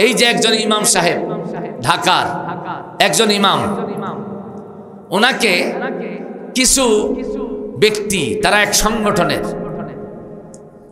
এই যে একজন ইমাম সাহেব, ঢাকার একজন ইমাম, ওনাকে কিছু ব্যক্তি, তারা এক সংগঠনের,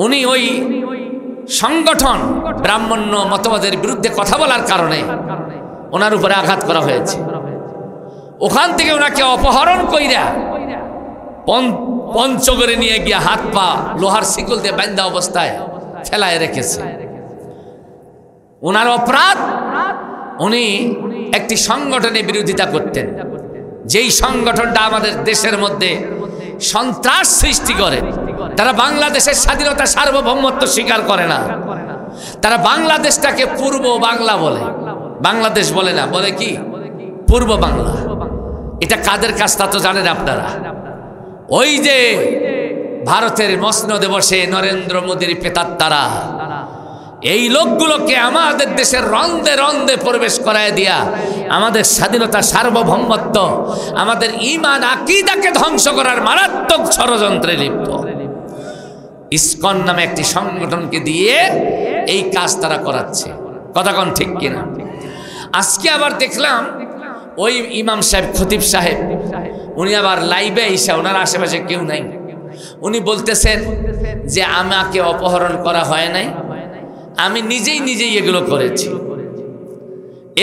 উনি ওই সংগঠন ব্রাহ্মণ্য মতবাদের বিরুদ্ধে কথা বলার কারণে ওনার উপরে আঘাত করা হয়েছে। ওখান থেকে ওনাকে অপহরণ কইরা পঞ্চগড়ে নিয়ে গিয়ে হাত পা লোহার শিকল দিয়ে বান্ধা অবস্থায় ফেলায় রেখেছে। ওনার অপরাধ, উনি একটি সংগঠনের বিরোধিতা করতেন, যেই সংগঠনটা আমাদের দেশের মধ্যে সন্ত্রাস সৃষ্টি করে। তারা বাংলাদেশের স্বাধীনতা সার্বভৌমত্ব স্বীকার করে না, তারা বাংলাদেশটাকে পূর্ব বাংলা বলে, বাংলাদেশ বলে না, বলে কি পূর্ব বাংলা। এটা কাদের কাজ তা তো জানেন আপনারা। ওই যে ভারতের মসনদে বসে নরেন্দ্র মোদীর প্রেতাত্মারা, এই লোকগুলোকে আমাদের দেশের রন্ধে রন্ধে প্রবেশ করায় দিয়া আমাদের স্বাধীনতা সার্বভৌমত্ব, আমাদের ঈমান আকীদাকে ধ্বংস করার মারাত্মক ষড়যন্ত্রে লিপ্ত। ইসকন নামে একটি সংগঠনকে দিয়ে এই কাজ তারা করাচ্ছে। কথা কোন ঠিক কিনা? আজকে আবার দেখলাম ওই ইমাম সাহেব, খতিব সাহেব, উনি আবার লাইভে এসে, ওনার আশেপাশে কেউ নাই, উনি বলতেছেন যে আমাকে অপহরণ করা হয় নাই, আমি নিজেই এগুলো করেছি।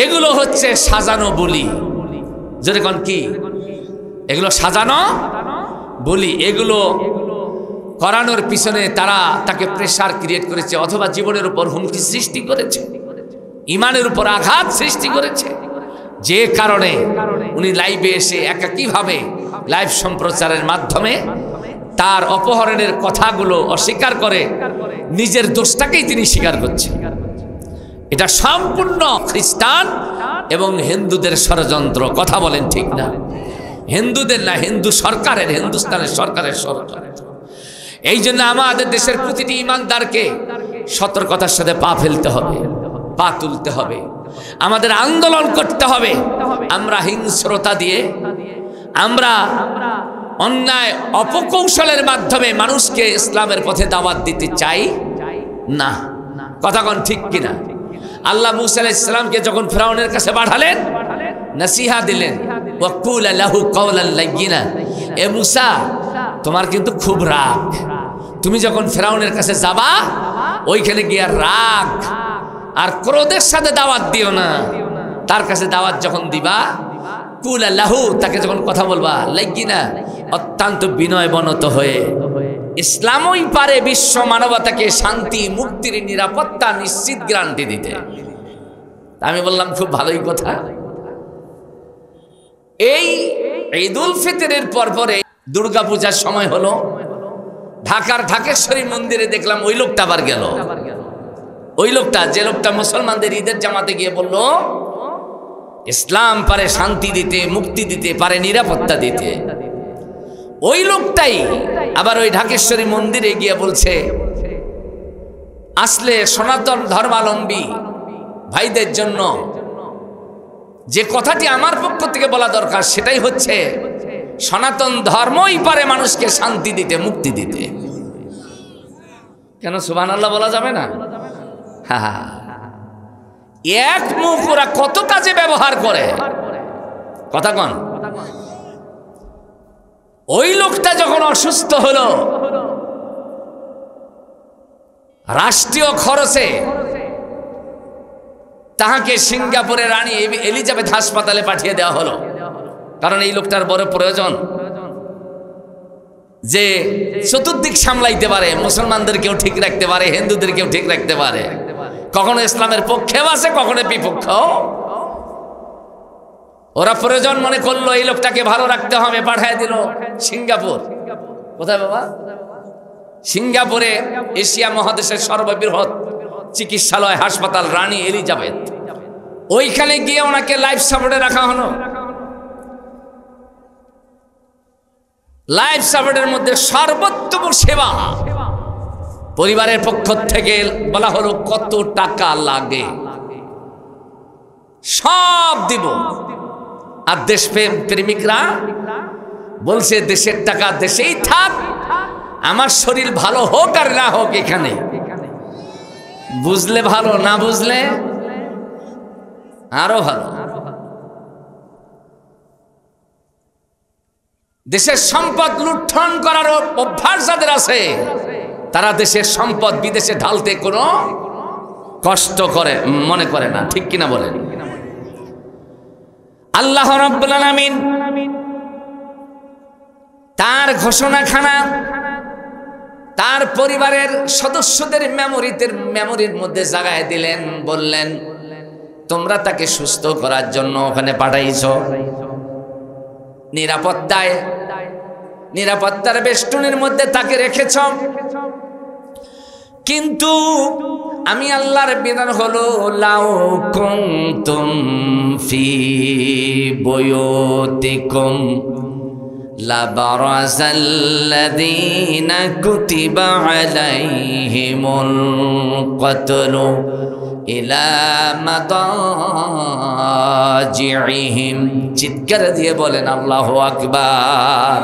এগুলো হচ্ছে সাজানো বলি। যদি কোন কি এগুলো সাজানো বলি, এগুলো করানোর পিছনে তারা তাকে প্রেসার ক্রিয়েট করেছে, অথবা জীবনের উপর হুমকি সৃষ্টি করেছে, ইমানের উপর আঘাত সৃষ্টি করেছে, যে কারণে উনি লাইভে এসে একাকীভাবে লাইভ সম্প্রচারের মাধ্যমে তার অপহরণের কথাগুলো অস্বীকার করে নিজের দোষটাকেই তিনি স্বীকার করছেন। এটা সম্পূর্ণ খ্রিস্টান এবং হিন্দুদের ষড়যন্ত্র। কথা বলেন ঠিক না? হিন্দুদের না, হিন্দু সরকারের, হিন্দুস্তানের সরকারের ষড়যন্ত্র। এই জন্য আমাদের দেশের প্রতিটি ইমানদারকে সতর্কতার সাথে পা ফেলতে হবে, পা তুলতে হবে, আমাদের আন্দোলন করতে হবে। আমরা হিংস্রতা দিয়ে, আমরা অন্যায় অপকৌশলের মাধ্যমে মানুষকে ইসলামের পথে দাওয়াত দিতে চাই না। কথা কোন ঠিক কিনা? আল্লাহ মূসা আলাইহিস সালামকে যখন ফিরাউনের কাছে পাঠালেন, নসিহা দিলেন, ওয়াকুল লাহু কাওলান লাইয়িনা, এ মূসা তোমার কিন্তু খুব রাগ, তুমি যখন ফিরাউনের কাছে যাবা ওইখানে গিয়ে রাগ আর ক্রোধের সাথে দাওয়াত দিও না। তার কাছে দাওয়াত যখন দিবা, কুল লাহু, তাকে যখন কথা বলবা, লাইয়িনা, অত্যন্ত বিনয় বনত হয়ে। ইসলামই পারে বিশ্ব মানবতাকে শান্তি, মুক্তির, নিরাপত্তা নিশ্চিত গ্যারান্টি দিতে। আমি বললাম খুব ভালোই কথা। এই ঈদুল ফিতরের পরে দুর্গা পূজার সময় হলো, ঢাকার ঢাকেশ্বরী মন্দিরে দেখলাম ওই লোকটা আবার গেল। ওই লোকটা, যে লোকটা মুসলমানদের ঈদের জামাতে গিয়ে বলল ইসলাম পারে শান্তি দিতে, মুক্তি দিতে, পারে নিরাপত্তা দিতে, ওই লোকটাই আবার ওই ঢাকেশ্বরী মন্দিরে গিয়ে বলছে আসলে সনাতন ধর্মাবলম্বী ভাইদের জন্য যে কথাটি আমার পক্ষ থেকে বলা দরকার, সেটাই হচ্ছে সনাতন ধর্মই পারে মানুষকে শান্তি দিতে, মুক্তি দিতে। কেন সুবহানাল্লাহ বলা যাবে না? এক মুখ ওরা কত কাজে ব্যবহার করে। কথা কন। ওই লোকটা যখন অসুস্থ হলো, রাষ্ট্রীয় খরচে তাহাকে সিঙ্গাপুরে রানী এলিজাবেথ হাসপাতালে পাঠিয়ে দেওয়া হলো, কারণ এই লোকটার বড় প্রয়োজন যে চতুর্দিক সামলাইতে পারে, মুসলমানদেরকেও ঠিক রাখতে পারে, হিন্দুদেরকেও ঠিক রাখতে পারে, কখনো ইসলামের পক্ষেও আছে, কখনো বিপক্ষেও। ওরা প্রয়োজন মনে করলো এই লোকটাকে ভালো রাখতে হবে, পাঠিয়ে দিল সিঙ্গাপুর। কোথায় বাবা? সিঙ্গাপুরে এশিয়া মহাদেশের সর্ববৃহৎ চিকিৎসালয় হাসপাতাল রানী এলিজাবেথ, ওইখানে গিয়ে ওনাকে লাইফ সাপোর্টে রাখা হলো। লাইফ সাপোর্টের মধ্যে সর্বোত্তম সেবা, পরিবারের পক্ষ থেকে বলা হলো কত টাকা লাগে সব দিব। আর দেশ প্রেমিকরা বলছে দেশের টাকা দেশেই থাক, আমার শরীর ভালো হোক আর না হোক এখানে। বুঝলে ভালো, না বুঝলে আরো ভালো। দেশের সম্পদ লুণ্ঠন করার অভ্যাস যাদের আছে তারা দেশের সম্পদ বিদেশে ঢালতে কোনো কষ্ট করে মনে করে না, ঠিক কিনা বলেন? আল্লাহ রাব্বুল আলামিন তার ঘোষণাখানা তার পরিবারের সদস্যদের মেমোরির মধ্যে জাগায় দিলেন, বললেন তোমরা তাকে সুস্থ করার জন্য ওখানে পাঠাইছো, নিরাপত্তার বেষ্টনীর মধ্যে তাকে রেখেছ, কিন্তু আমি আল্লাহর বিধান হলো লাউ কুনতুম ফি বুয়ুতিকুম লাবারাযাল্লাযীনা কুতিবা আলাইহিমুল কতলু ইলা মাদাজিহিম। চিৎকার দিয়ে বলেন আল্লাহু আকবার।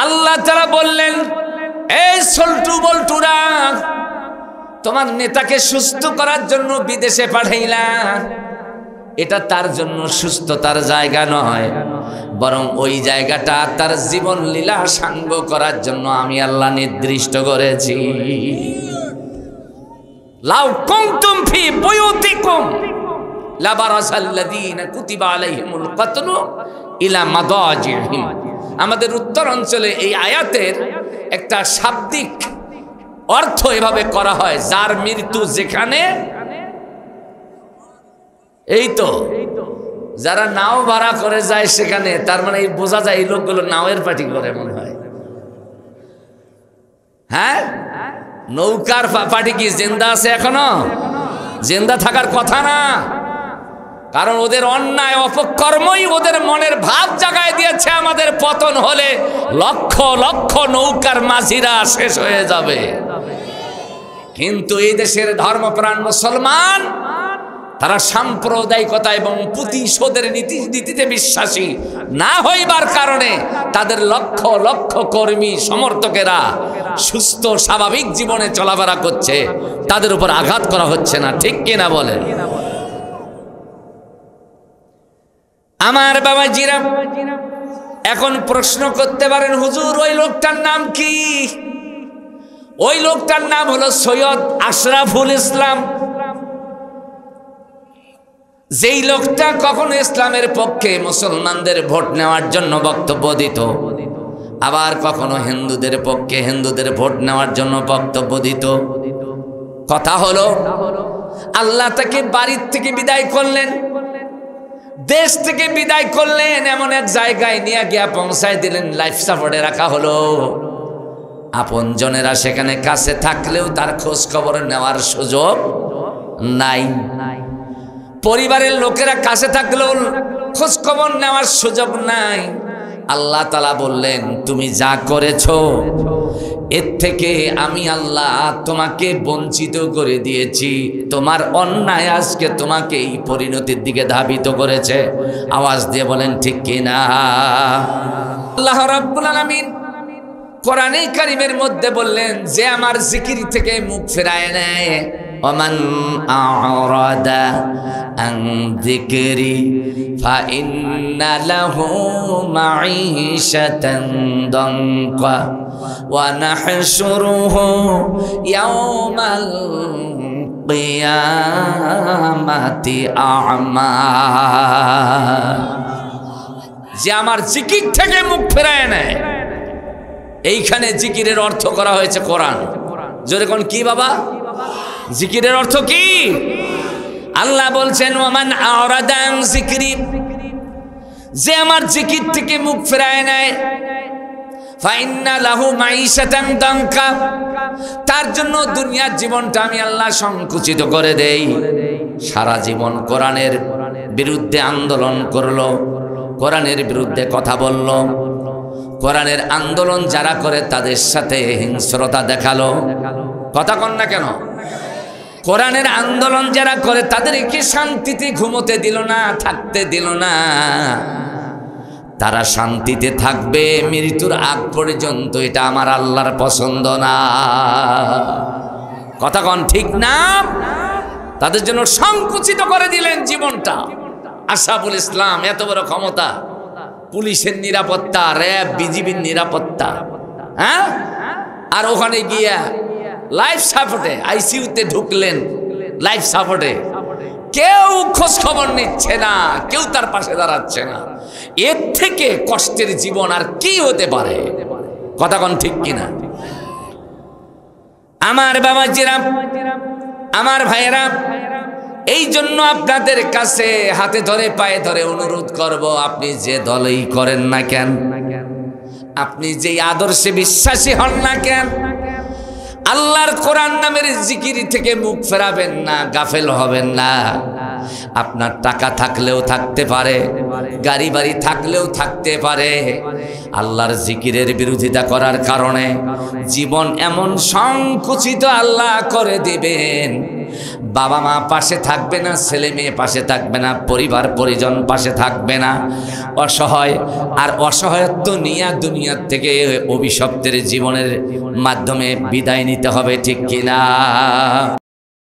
আল্লাহ তাআলা বললেন, এই সল্টু বল্টুরা, তোমার নেতাকে সুস্থ করার জন্য বিদেশে পাঠাইলা, এটা তার জন্য সুস্থতার জায়গা নয়, বরং ওই জায়গাটা তার জীবন লীলা সাঙ্গ করার জন্য আমি আল্লাহ নির্দিষ্ট করেছি। লাউ কুনতুম ফি বুয়ুতিকুম লাবারাযাল্লাযীনা কুতিবা আলাইহিমুল কতলু ইলা মাদাজিহিম। আমাদের উত্তর অঞ্চলে এই আয়াতের একটা শাব্দিক অর্থ এভাবে করা হয়, যার মৃত্যু যেখানে, এই তো যারা নাও ভাড়া করে যায় সেখানে, তার মানে এই বোঝা যায় এই লোকগুলো নাওয়ের পার্টি করে মনে হয়। হ্যাঁ, নৌকার পার্টি কি জিন্দা আছে এখনো? জিন্দা থাকার কথা না, কারণ ওদের অন্যায় অপকর্মই ওদের মনের ভাব জাগায় দিয়েছে আমাদের পতন হলে লক্ষ লক্ষ নৌকার মাঝিরা শেষ হয়ে যাবে। কিন্তু এই দেশের ধর্মপ্রাণ মুসলমান তারা সাম্প্রদায়িকতা এবং প্রতিশোধের নীতিতে বিশ্বাসী না হইবার কারণে তাদের লক্ষ লক্ষ কর্মী সমর্থকেরা সুস্থ স্বাভাবিক জীবনে চলাফেরা করছে, তাদের উপর আঘাত করা হচ্ছে না, ঠিক কিনা বলেন? আমার বাবাজিরা এখন প্রশ্ন করতে পারেন, হুজুর ওই লোকটার নাম কি? ওই লোকটার নাম হলো সৈয়দ আশরাফুল ইসলাম। যেই লোকটা কখনো ইসলামের পক্ষে মুসলমানদের ভোট নেওয়ার জন্য বক্তব্য দিত, আবার কখনো হিন্দুদের পক্ষে হিন্দুদের ভোট নেওয়ার জন্য বক্তব্য দিত। কথা হলো আল্লাহ তাকে বাড়ির থেকে বিদায় করলেন, দেশ থেকে বিদায় করলেন, এমন এক জায়গায় নিয়ে গিয়া পৌঁছায় দিলেন, লাইফ সাপোর্টে রাখা হলো। আপনজনেরা সেখানে কাছে থাকলেও তার খোঁজ খবর নেওয়ার সুযোগ নাই, পরিবারের লোকেরা কাছে থাকলেও খোঁজ খবর নেওয়ার সুযোগ নাই। আল্লাহ তাআলা বললেন, তুমি যা করেছো এর থেকে আমি আল্লাহ তোমাকে বঞ্চিত করে দিয়েছি, তোমার অন্যায় আজকে তোমাকে এই পরিণতির দিকে ধাবিত করেছে। আওয়াজ দিয়ে বলেন ঠিক কিনা? আল্লাহ রাব্বুল আলামিন কোরআনে কারীমের মধ্যে বললেন, যে আমার জিকির থেকে মুখ ফেরায় নেয়, ওমান আ'রাদা আন যিকরি ফাইন্না লাহু মাঈশাতান দানকা ওয়া নাহশুরুহু ইয়াওমাল কিয়ামাতি আ'মা। যে আমার জিকির থেকে মুখ ফেরায় নেয়, এইখানে জিকিরের অর্থ করা হয়েছে কোরআন। জোরে কোন কি বাবা? জিকিরের অর্থ কি? আল্লাহ বলছেন, ওমান আ'রাদা আন যিকরি, যে আমার জিকির থেকে মুখ ফেরায় নেয়, ফাইন্না লাহু মাঈশাতান দানকা, তার জন্য দুনিয়ার জীবনটা আমি আল্লাহ সংকুচিত করে দেই। সারা জীবন কোরআনের বিরুদ্ধে আন্দোলন করলো, কোরআনের বিরুদ্ধে কথা বলল, কোরআনের আন্দোলন যারা করে তাদের সাথে হিংস্রতা দেখালো। কথা কন না কেন? কোরআনের আন্দোলন যারা করে তাদেরকে শান্তিতে ঘুমোতে দিল না, থাকতে দিল না। তারা শান্তিতে থাকবে মৃত্যুর আগ পর্যন্ত, এটা আমার আল্লাহর পছন্দ না। কথা কন ঠিক না? তাদের জন্য সংকুচিত করে দিলেন জীবনটা। আশরাফুল ইসলাম এত বড় ক্ষমতা, পুলিশের নিরাপত্তা, র্যাব, বিজিবির নিরাপত্তা, হ্যাঁ, আর ওখানে গিয়া লাইফ সাপোর্টে, আইসিইউতে ঢুকলেন লাইফ সাপোর্টে, কেউ খোঁজ খবর নিচ্ছে না, কেউ তার পাশে দাঁড়াচ্ছে না। এর থেকে কষ্টের জীবন আর কি হতে পারে? কথা কোন ঠিক কিনা? আমার বাবাজিরা, আমার ভাইয়েরা, এই জন্য আপনাদের কাছে হাতে ধরে পায়ে ধরে অনুরোধ করব, আপনি যে দলই করেন না কেন, আপনি যে আদর্শে বিশ্বাসী হন না কেন, আল্লাহর কোরআন নামের জিকির থেকে মুখ ফেরাবেন না, গাফেল হবেন না। আপনার টাকা থাকলেও থাকতে পারে, গাড়ি বাড়ি থাকলেও থাকতে পারে, আল্লাহর জিকিরের বিরোধিতা করার কারণে জীবন এমন সংকুচিত আল্লাহ করে দিবেন, বাবা মা পাশে থাকবে না, ছেলে মেয়ে পাশে থাকবে না, পরিবার পরিজন পাশে থাকবে না, অসহায় আর অসহায়ত্ব নিয়ে দুনিয়ার থেকে অভিশপ্তের জীবনের মাধ্যমে বিদায় নিতে হবে, ঠিক কিনা?